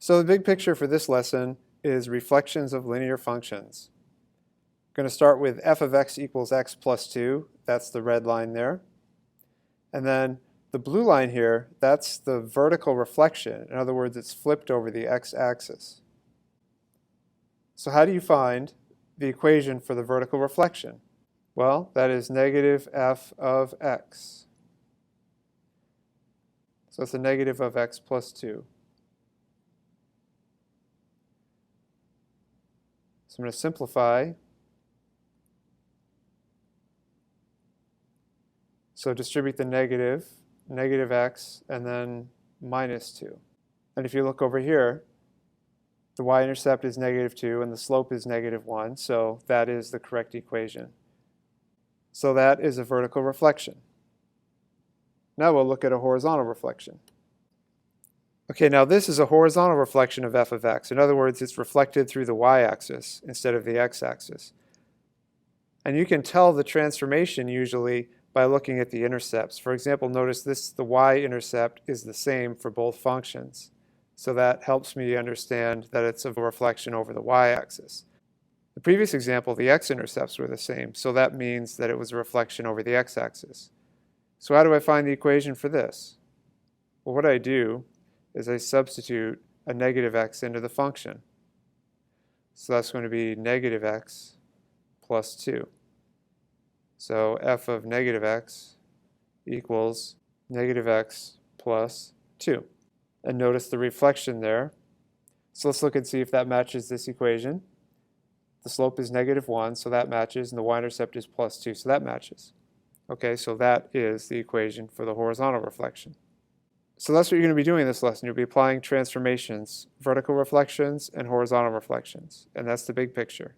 So the big picture for this lesson is reflections of linear functions. I'm going to start with f of x equals x plus 2. That's the red line there. And then the blue line here, that's the vertical reflection. In other words, it's flipped over the x-axis. So how do you find the equation for the vertical reflection? Well, that is negative f of x. So it's a negative of x plus 2. So I'm going to simplify. So distribute the negative x, and then minus 2. And if you look over here, the y-intercept is negative 2 and the slope is negative 1, so that is the correct equation. So that is a vertical reflection. Now we'll look at a horizontal reflection. Okay, now this is a horizontal reflection of f of x. In other words, it's reflected through the y-axis instead of the x-axis. And you can tell the transformation usually by looking at the intercepts. For example, notice the y-intercept is the same for both functions. So that helps me understand that it's a reflection over the y-axis. The previous example, the x-intercepts were the same, so that means that it was a reflection over the x-axis. So how do I find the equation for this? Well, what I do is I substitute a negative x into the function. So that's going to be negative x plus 2. So f of negative x equals negative x plus 2. And notice the reflection there. So let's look and see if that matches this equation. The slope is negative 1, so that matches, and the y-intercept is plus 2, so that matches. Okay, so that is the equation for the horizontal reflection. So that's what you're going to be doing in this lesson. You'll be applying transformations, vertical reflections and horizontal reflections, and that's the big picture.